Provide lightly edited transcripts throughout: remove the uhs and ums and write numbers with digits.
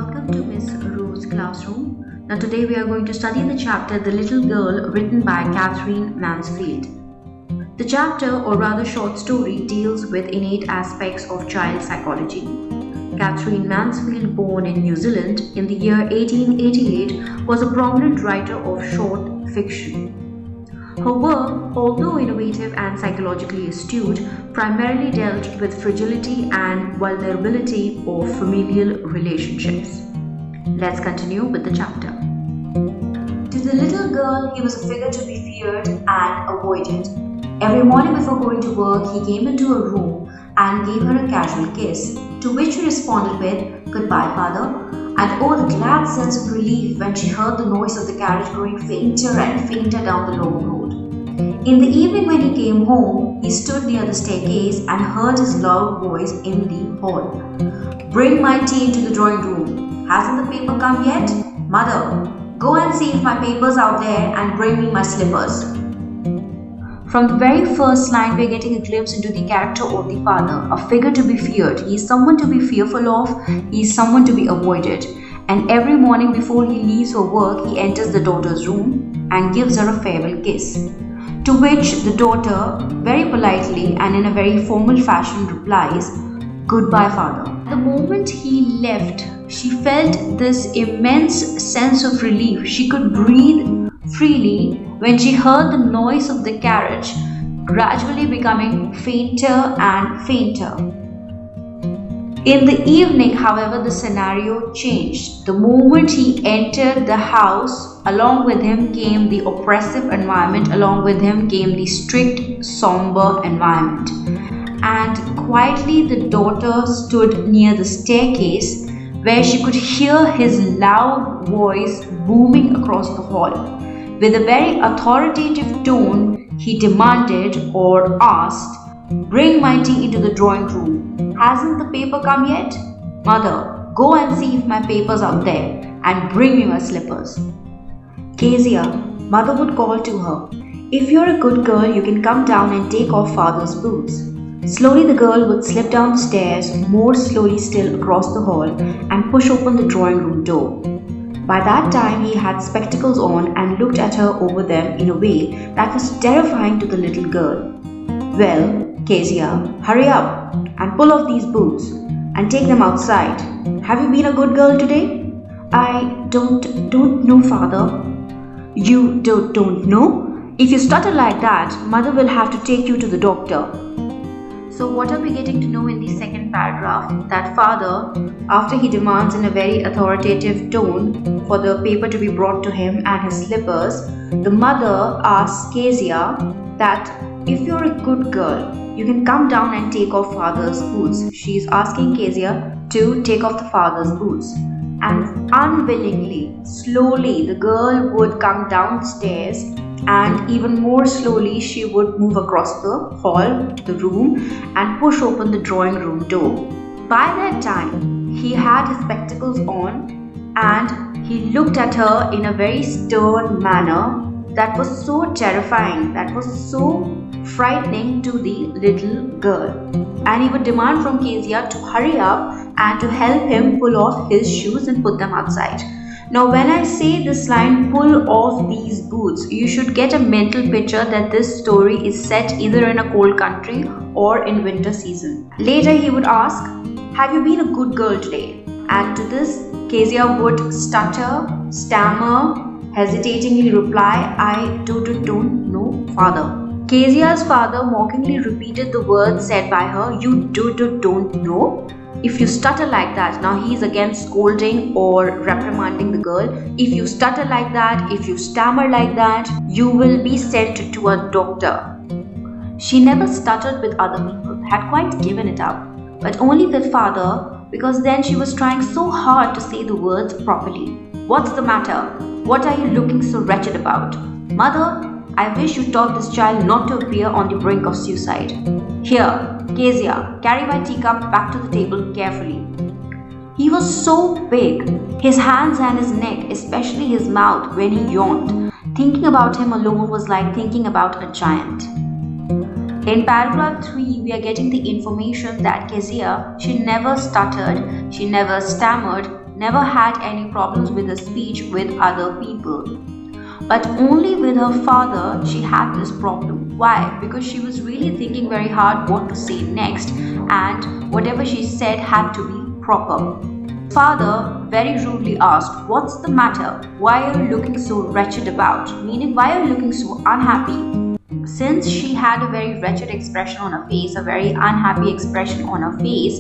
welcome to Miss Rose's classroom. Now today we are going to study the chapter The Little Girl, written by Katherine Mansfield. The chapter, or rather short story, deals with innate aspects of child psychology. Katherine Mansfield, born in New Zealand in the year 1888, was a prominent writer of short fiction. Her work, although innovative and psychologically astute, primarily dealt with fragility and vulnerability of familial relationships. Let's continue with the chapter. To the little girl, he was a figure to be feared and avoided. Every morning before going to work, he came into her room and gave her a casual kiss, to which she responded with, "Goodbye, father," and oh, the glad sense of relief when she heard the noise of the carriage growing fainter and fainter down the long road. In the evening when he came home, he stood near the staircase and heard his loud voice in the hall. "Bring my tea into the drawing room. Hasn't the paper come yet? Mother, go and see if my paper's out there and bring me my slippers." From the very first line, we're getting a glimpse into the character of the father, a figure to be feared. He is someone to be fearful of, he is someone to be avoided. And every morning before he leaves for work, he enters the daughter's room and gives her a farewell kiss. To which the daughter, very politely and in a very formal fashion, replies, "Goodbye, father." The moment he left, she felt this immense sense of relief. She could breathe freely when she heard the noise of the carriage gradually becoming fainter and fainter. In the evening, however, the scenario changed. The moment he entered the house, along with him came the oppressive environment, along with him came the strict, somber environment. And quietly the daughter stood near the staircase where she could hear his loud voice booming across the hall. With a very authoritative tone, he demanded or asked, "Bring my tea into the drawing room. Hasn't the paper come yet? Mother, go and see if my paper's out there and bring me my slippers." "Kezia," mother would call to her, "if you're a good girl, you can come down and take off father's boots." Slowly the girl would slip down the stairs, more slowly still across the hall, and push open the drawing room door. By that time he had spectacles on and looked at her over them in a way that was terrifying to the little girl. "Well, Kezia, hurry up and pull off these boots and take them outside. Have you been a good girl today?" "I don't know, father." "You don't know? If you stutter like that, mother will have to take you to the doctor." So what are we getting to know in the second paragraph? That father, after he demands in a very authoritative tone for the paper to be brought to him and his slippers, the mother asks Kezia that if you're a good girl, you can come down and take off father's boots. She is asking Kezia to take off the father's boots. And unwillingly, slowly, the girl would come downstairs, and even more slowly she would move across the hall, the room, and push open the drawing room door. By that time, he had his spectacles on and he looked at her in a very stern manner that was so terrifying, that was so frightening to the little girl. And he would demand from Kezia to hurry up and to help him pull off his shoes and put them outside. Now when I say this line, "pull off these boots," you should get a mental picture that this story is set either in a cold country or in winter season. Later he would ask, "Have you been a good girl today?" And to this, Kezia would stutter, stammer, hesitatingly reply, "I don't know, father." Kezia's father mockingly repeated the words said by her, "You don't know? If you stutter like that," now he is again scolding or reprimanding the girl, "if you stutter like that, if you stammer like that, you will be sent to a doctor." She never stuttered with other people, had quite given it up, but only with father, because then she was trying so hard to say the words properly. "What's the matter? What are you looking so wretched about? Mother, I wish you taught this child not to appear on the brink of suicide. Here, Kezia, carry my teacup back to the table carefully." He was so big, his hands and his neck, especially his mouth when he yawned. Thinking about him alone was like thinking about a giant. In paragraph 3, we are getting the information that Kezia, she never stuttered, she never stammered, never had any problems with her speech with other people. But only with her father she had this problem. Why? Because she was really thinking very hard what to say next, and whatever she said had to be proper. Father very rudely asked, "What's the matter? Why are you looking so wretched about?" Meaning, why are you looking so unhappy? Since she had a very wretched expression on her face, a very unhappy expression on her face,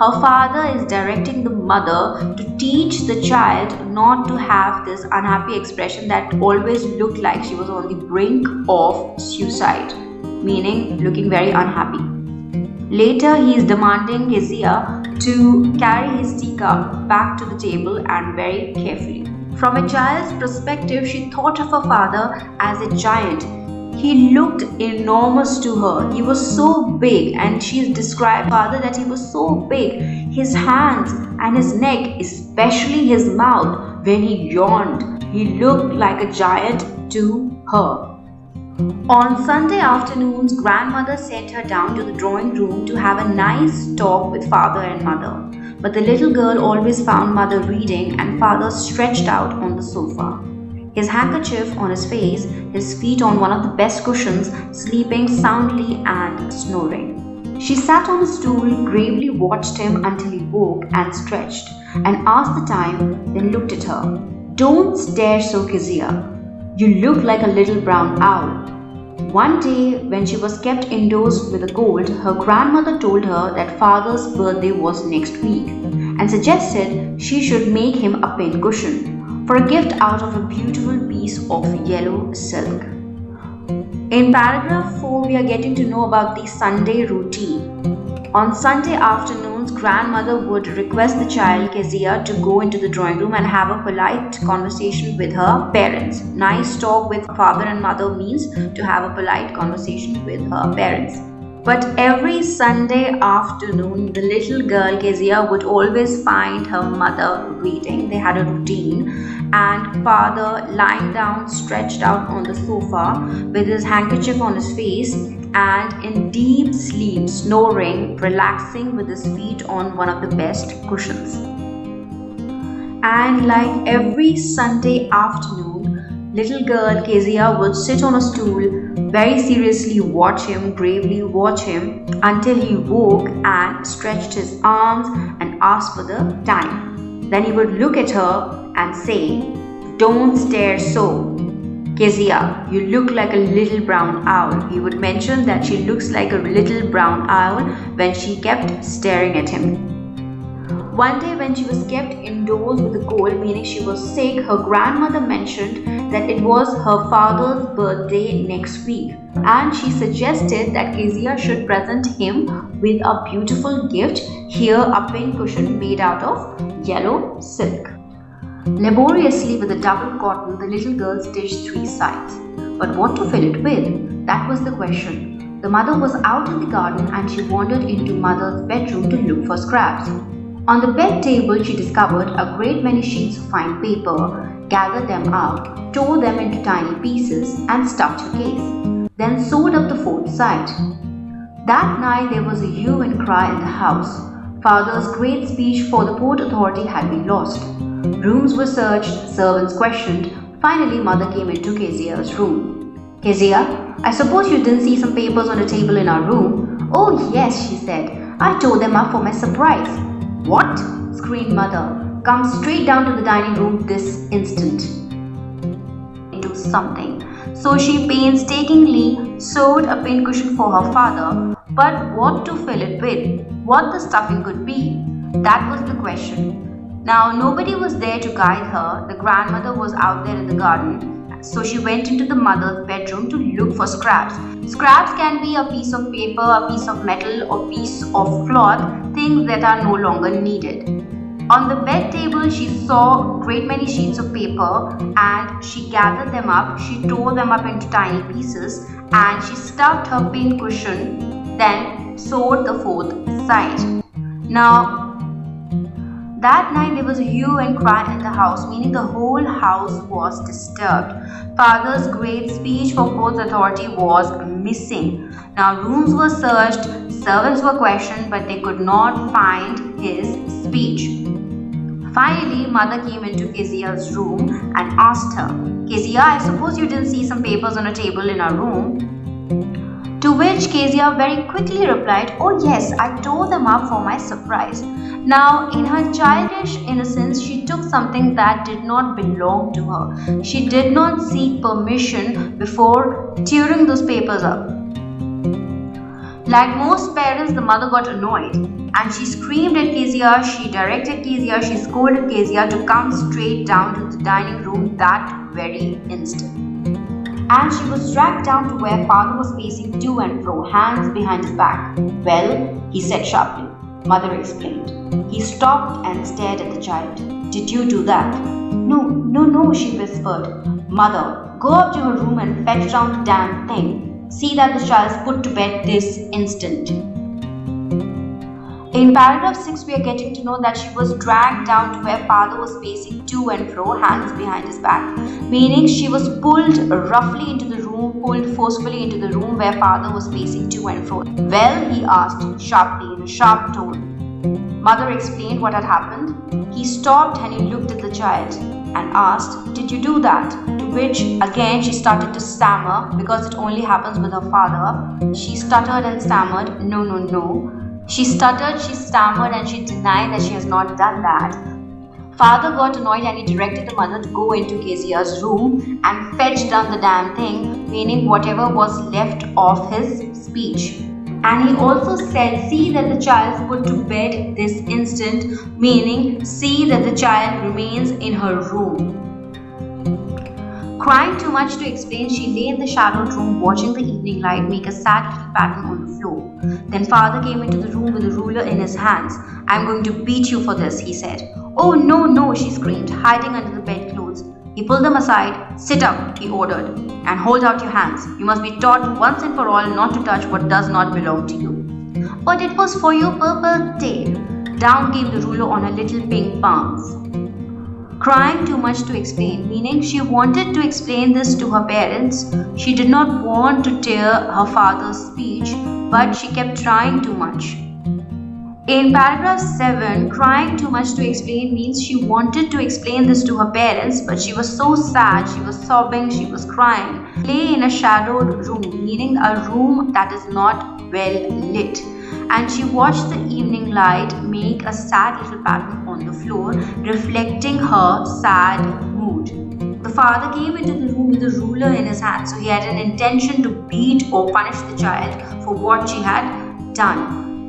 her father is directing the mother to teach the child not to have this unhappy expression that always looked like she was on the brink of suicide, meaning looking very unhappy. Later, he is demanding Kezia to carry his teacup back to the table and very carefully. From a child's perspective, she thought of her father as a giant. He looked enormous to her. He was so big, and she described father that he was so big. His hands and his neck, especially his mouth, when he yawned, he looked like a giant to her. On Sunday afternoons, grandmother sent her down to the drawing room to have a nice talk with father and mother. But the little girl always found mother reading and father stretched out on the sofa, his handkerchief on his face, his feet on one of the best cushions, sleeping soundly and snoring. She sat on a stool, gravely watched him until he woke and stretched, and asked the time, then looked at her. "Don't stare so, Kezia. You look like a little brown owl." One day, when she was kept indoors with a cold, her grandmother told her that father's birthday was next week and suggested she should make him a pincushion for a gift out of a beautiful piece of yellow silk. In paragraph 4, we are getting to know about the Sunday routine. On Sunday afternoons, grandmother would request the child Kezia to go into the drawing room and have a polite conversation with her parents. Nice talk with father and mother means to have a polite conversation with her parents. But every Sunday afternoon, the little girl Kezia would always find her mother reading. They had a routine, and father lying down stretched out on the sofa with his handkerchief on his face and in deep sleep, snoring, relaxing with his feet on one of the best cushions. And like every Sunday afternoon, little girl Kezia would sit on a stool, very seriously watch him, gravely watch him until he woke and stretched his arms and asked for the time. Then he would look at her and say, "Don't stare so. Kezia, you look like a little brown owl." He would mention that she looks like a little brown owl when she kept staring at him. One day when she was kept indoors with a cold, meaning she was sick, her grandmother mentioned that it was her father's birthday next week, and she suggested that Kezia should present him with a beautiful gift, here a pincushion made out of yellow silk. Laboriously with a double cotton, the little girl stitched 3 sides. But what to fill it with? That was the question. The mother was out in the garden and she wandered into mother's bedroom to look for scraps. On the bed table, she discovered a great many sheets of fine paper, gathered them out, tore them into tiny pieces, and stuffed her case. Then sewed up the 4th side. That night there was a hue and cry in the house. Father's great speech for the Port Authority had been lost. Rooms were searched, servants questioned. Finally, mother came into Kezia's room. "Kezia, I suppose you didn't see some papers on the table in our room?" "Oh yes," she said. "I tore them up for my surprise." "What?" screamed mother. "Come straight down to the dining room this instant." Into something. So she painstakingly sewed a pincushion for her father, but what to fill it with? What the stuffing could be? That was the question. Now nobody was there to guide her. The grandmother was out there in the garden. So she went into the mother's bedroom to look for scraps. Scraps can be a piece of paper, a piece of metal, or piece of cloth, things that are no longer needed. On the bed table, she saw great many sheets of paper and she gathered them up. She tore them up into tiny pieces and she stuffed her pincushion, then sewed the 4th side. Now, that night there was a hue and cry in the house, meaning the whole house was disturbed. Father's great speech for Port Authority was missing. Now rooms were searched, servants were questioned, but they could not find his speech. Finally, mother came into Kezia's room and asked her, "Kezia, I suppose you didn't see some papers on a table in our room?" To which Kezia very quickly replied, "Oh yes, I tore them up for my surprise." Now, in her childish innocence, she took something that did not belong to her. She did not seek permission before tearing those papers up. Like most parents, the mother got annoyed and she screamed at Kezia, she directed Kezia, she scolded Kezia to come straight down to the dining room that very instant. And she was dragged down to where father was pacing to and fro, hands behind his back. "Well," he said sharply. Mother explained. He stopped and stared at the child. "Did you do that?" No, she whispered. "Mother, go up to her room and fetch down the damn thing. See that the child's put to bed this instant." In paragraph 6, we are getting to know that she was dragged down to where father was pacing to and fro, hands behind his back, meaning she was pulled roughly into the room, pulled forcefully into the room where father was pacing to and fro. "Well," he asked sharply in a sharp tone. Mother explained what had happened. He stopped and he looked at the child and asked, "Did you do that?" To which again she started to stammer because it only happens with her father. She stuttered and stammered, No. She stuttered, she stammered, and she denied that she has not done that. Father got annoyed and he directed the mother to go into Kezia's room and fetch down the damn thing, meaning whatever was left of his speech. And he also said, "See that the child's put to bed this instant," meaning see that the child remains in her room. Crying too much to explain, she lay in the shadowed room watching the evening light make a sad little pattern on the floor. Then father came into the room with a ruler in his hands. "I'm going to beat you for this," he said. "Oh, no, she screamed, hiding under the bedclothes. He pulled them aside. "Sit up," he ordered, "and hold out your hands. You must be taught once and for all not to touch what does not belong to you." "But it was for your birthday." Down came the ruler on her little pink palms. Crying too much to explain, meaning she wanted to explain this to her parents. She did not want to tear her father's speech, but she kept trying too much. In paragraph 7, crying too much to explain means she wanted to explain this to her parents, but she was so sad, she was sobbing, she was crying. Lay in a shadowed room, meaning a room that is not well lit. And she watched the evening light make a sad little pattern on the floor, reflecting her sad mood. The father came into the room with a ruler in his hand, so he had an intention to beat or punish the child for what she had done.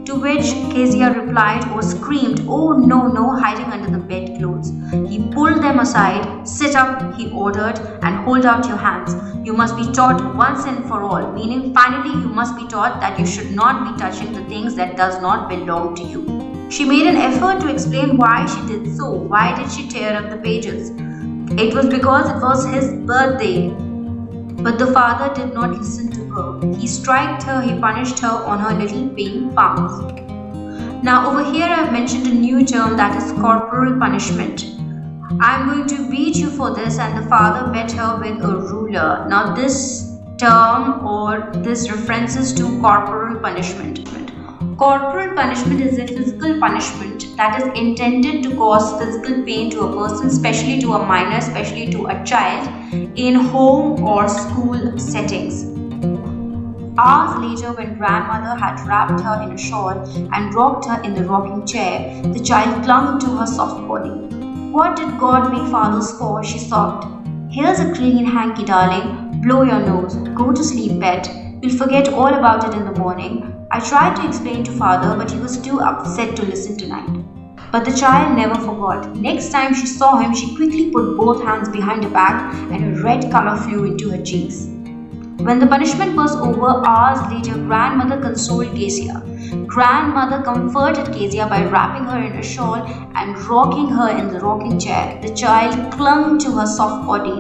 To which Kezia replied or screamed, "Oh, no," hiding under the bedclothes. He pulled them aside. "Sit up," he ordered, "and hold out your hands. You must be taught once and for all," meaning finally you must be taught that you should not be touching the things that does not belong to you. She made an effort to explain why she did so. Why did she tear up the pages? It was because it was his birthday. But the father did not listen to her. He struck her, he punished her on her little pink palms. Now over here I have mentioned a new term, that is corporal punishment. "I'm going to beat you for this," and the father beat her with a ruler. Now this term or this references to corporal punishment. Corporal punishment is a physical punishment that is intended to cause physical pain to a person, especially to a minor, especially to a child, in home or school settings. Hours later, when grandmother had wrapped her in a shawl and rocked her in the rocking chair, the child clung to her soft body. "What did God make fathers for?" she sobbed. "Here's a clean hanky, darling. Blow your nose. Go to sleep, pet. We'll forget all about it in the morning. I tried to explain to father, but he was too upset to listen tonight." But the child never forgot. Next time she saw him, she quickly put both hands behind her back and a red color flew into her cheeks. When the punishment was over, hours later, grandmother consoled Kezia. Grandmother comforted Kezia by wrapping her in a shawl and rocking her in the rocking chair. The child clung to her soft body.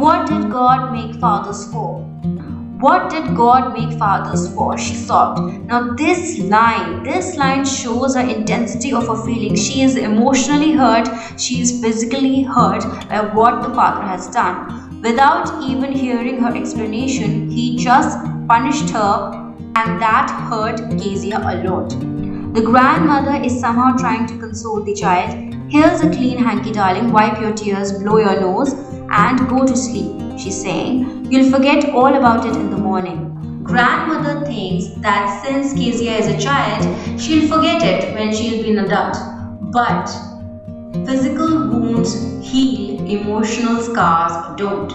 What did God make fathers for? What did God make fathers for? She sobbed. Now this line shows her intensity of her feelings. She is emotionally hurt. She is physically hurt by what the father has done. Without even hearing her explanation, he just punished her, and that hurt Kezia a lot. The grandmother is somehow trying to console the child. Here's a clean hanky, darling. Wipe your tears, blow your nose, and go to sleep, she's saying. You'll forget all about it in the morning. Grandmother thinks that since Kezia is a child, she'll forget it when she'll be an adult. But physical wounds heal, emotional scars don't.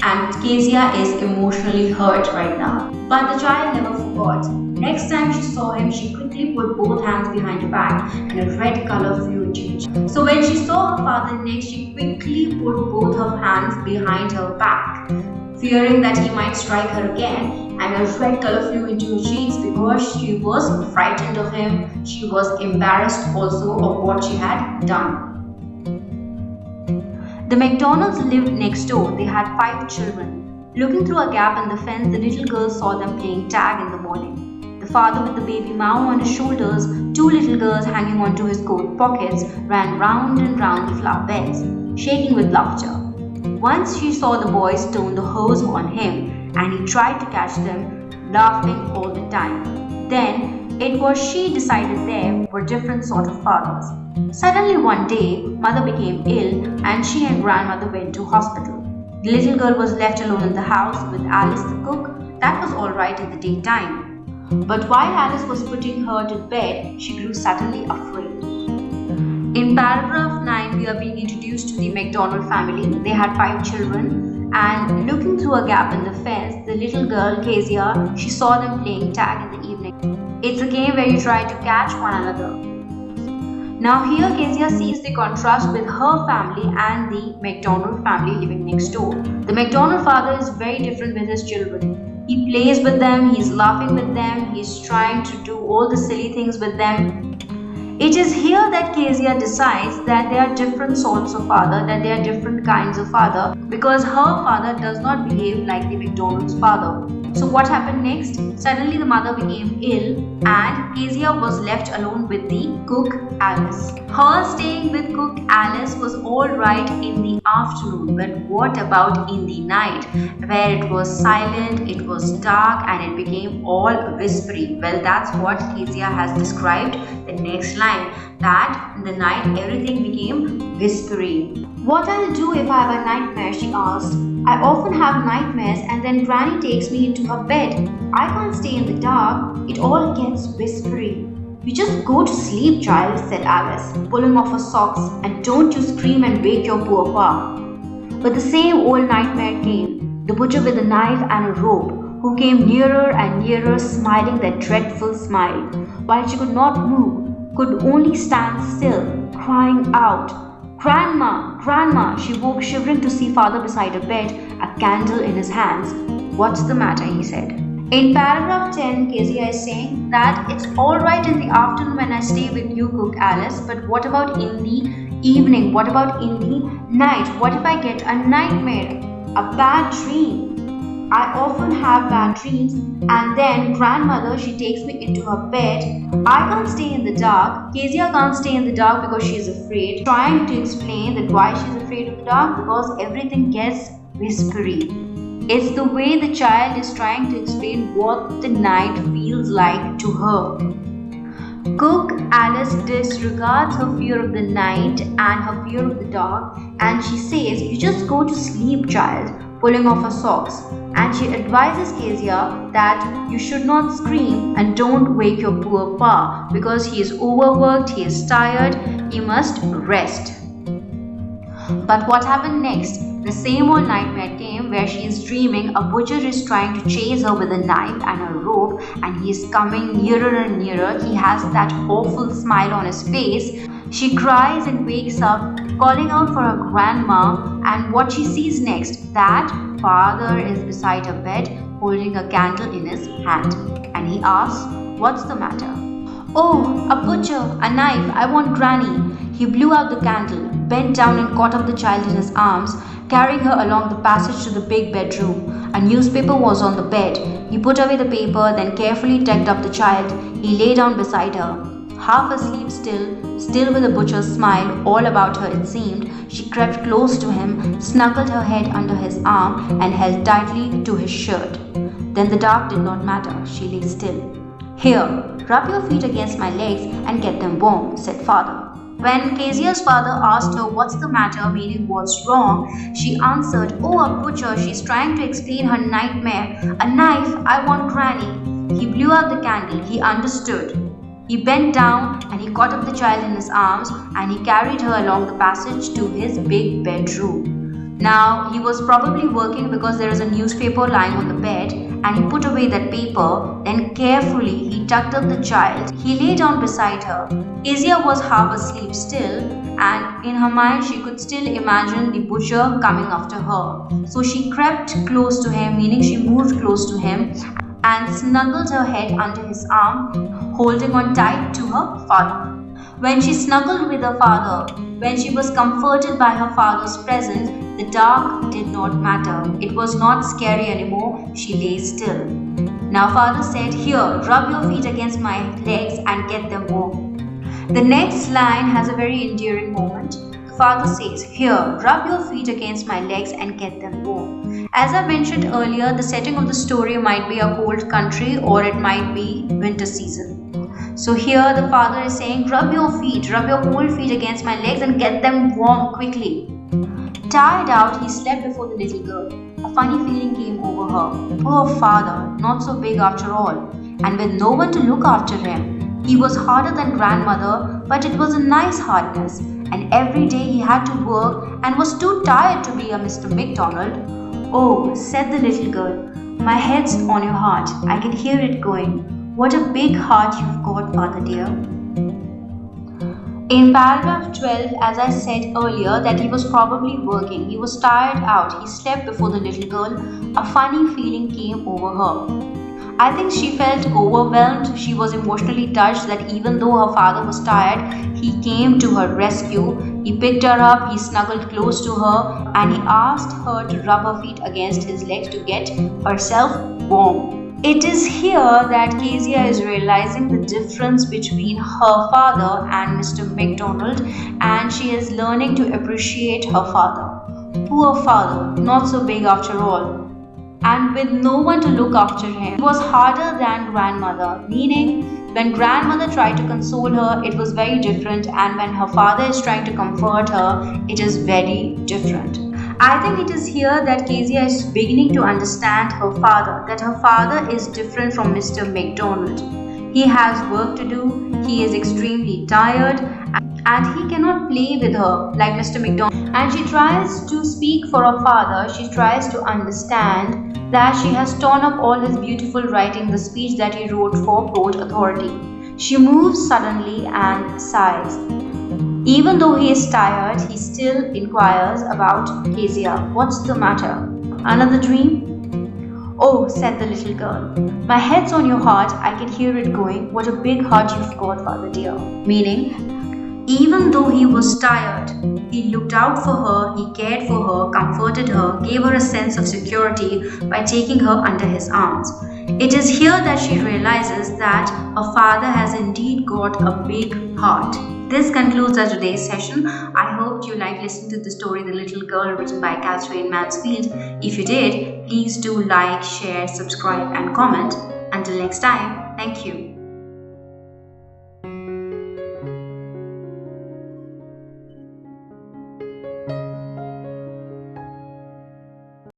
And Kezia is emotionally hurt right now. But the child never forgot. Next time she saw him, she quickly put both hands behind her back and a red color flew into her chest. So when she saw her father next, she quickly put both her hands behind her back, fearing that he might strike her again, and a red color flew into her cheeks because she was frightened of him. She was embarrassed also of what she had done. The McDonalds lived next door. They had 5 children. Looking through a gap in the fence, the little girl saw them playing tag in the morning. The father with the baby Mao on his shoulders, 2 little girls hanging onto his coat pockets, ran round and round the flower beds, shaking with laughter. Once she saw the boys turn the hose on him, and he tried to catch them, laughing all the time. Then it was she decided there were different sort of fathers. Suddenly one day, mother became ill and she and grandmother went to hospital. The little girl was left alone in the house with Alice the cook. That was all right in the daytime. But while Alice was putting her to bed, she grew suddenly afraid. In paragraph 9, we are being introduced to the McDonald family. They had 5 children, and looking through a gap in the fence, the little girl, Kezia, she saw them playing tag in the evening. It's a game where you try to catch one another. Now here Kezia sees the contrast with her family and the McDonald family living next door. The McDonald father is very different with his children. He plays with them, he's laughing with them, he's trying to do all the silly things with them. It is here that Kezia decides that there are different sorts of father, that there are different kinds of father, because her father does not behave like the McDonald's father. So what happened next? Suddenly the mother became ill and Kezia was left alone with the cook Alice. Her staying with cook Alice was alright in the afternoon, but what about in the night, where it was silent, it was dark, and it became all whispery? Well, that's what Kezia has described the next line, that in the night everything became whispery. What I'll do if I have a nightmare, she asked. I often have nightmares and then Granny takes me into her bed. I can't stay in the dark. It all gets whispery. You just go to sleep, child, said Alice, pulling off her socks, and don't you scream and wake your poor pa. But the same old nightmare came. The butcher with a knife and a rope, who came nearer and nearer, smiling that dreadful smile, while she could not move, could only stand still, crying out, Grandma, Grandma! She woke shivering to see father beside her bed, a candle in his hands. What's the matter? He said. In paragraph 10, Kezia is saying that it's alright in the afternoon when I stay with you, cook Alice, but what about in the evening? What about in the night? What if I get a nightmare? A bad dream? I often have bad dreams, and then grandmother, she takes me into her bed. I can't stay in the dark. Kezia can't stay in the dark because she's afraid. Trying to explain that why she's afraid of the dark, because everything gets whispery. It's the way the child is trying to explain what the night feels like to her. Cook Alice disregards her fear of the night and her fear of the dark, and she says, you just go to sleep, child, pulling off her socks. And she advises Kezia that you should not scream and don't wake your poor pa, because he is overworked, he is tired, he must rest. But what happened next? The same old nightmare came where she is dreaming a butcher is trying to chase her with a knife and a rope, and he is coming nearer and nearer. He has that awful smile on his face. She cries and wakes up, calling out for her grandma, and what she sees next, that father is beside her bed holding a candle in his hand, and he asks, what's the matter? Oh, a butcher, a knife, I want Granny. He blew out the candle, bent down and caught up the child in his arms, carrying her along the passage to the big bedroom. A newspaper was on the bed. He put away the paper, then carefully tucked up the child. He lay down beside her. Half asleep still with a butcher's smile all about her it seemed, she crept close to him, snuggled her head under his arm and held tightly to his shirt. Then the dark did not matter. She lay still. "Here, rub your feet against my legs and get them warm," said father. When Kezia's father asked her what's the matter, meaning what's wrong, she answered, "Oh, a butcher, she's trying to explain her nightmare. A knife, I want granny." He blew out the candle. He understood. He bent down and he caught up the child in his arms and he carried her along the passage to his big bedroom. Now, he was probably working because there is a newspaper lying on the bed, and he put away that paper. Then carefully he tucked up the child. He lay down beside her. Kezia was half asleep still, and in her mind she could still imagine the butcher coming after her. So she crept close to him, meaning she moved close to him, and snuggled her head under his arm, holding on tight to her father. When she snuggled with her father, when she was comforted by her father's presence, the dark did not matter. It was not scary anymore. She lay still. Now father said, "Here, rub your feet against my legs and get them warm." The next line has a very endearing moment. The father says, "Here, rub your feet against my legs and get them warm." As I mentioned earlier, the setting of the story might be a cold country or it might be winter season. So here the father is saying, rub your whole feet against my legs and get them warm quickly. Tired out, he slept before the little girl. A funny feeling came over her. Poor father, not so big after all, and with no one to look after him. He was harder than grandmother, but it was a nice hardness, and every day he had to work and was too tired to be a Mr. McDonald. "Oh," said the little girl, "my head's on your heart. I can hear it going. What a big heart you've got, father dear." In paragraph 12, as I said earlier, that he was probably working. He was tired out. He slept before the little girl. A funny feeling came over her. I think she felt overwhelmed. She was emotionally touched that even though her father was tired, he came to her rescue. He picked her up, he snuggled close to her, and he asked her to rub her feet against his legs to get herself warm. It is here that Kezia is realizing the difference between her father and Mr. McDonald, and she is learning to appreciate her father. Poor father, not so big after all. And with no one to look after him, he was harder than grandmother, meaning when grandmother tried to console her, it was very different, and when her father is trying to comfort her, it is very different. I think it is here that Kezia is beginning to understand her father, that her father is different from Mr. McDonald. He has work to do, he is extremely tired, and he cannot play with her like Mr. McDonald. And she tries to speak for her father, she tries to understand that she has torn up all his beautiful writing, the speech that he wrote for Port Authority. She moves suddenly and sighs. Even though he is tired, he still inquires about Kezia. "What's the matter? Another dream?" "Oh," said the little girl, "my head's on your heart. I can hear it going. What a big heart you've got, father dear." Meaning, even though he was tired, he looked out for her, he cared for her, comforted her, gave her a sense of security by taking her under his arms. It is here that she realizes that her father has indeed got a big heart. This concludes our today's session. I hope you liked listening to the story The Little Girl, written by Katherine Mansfield. If you did, please do like, share, subscribe and comment. Until next time, thank you.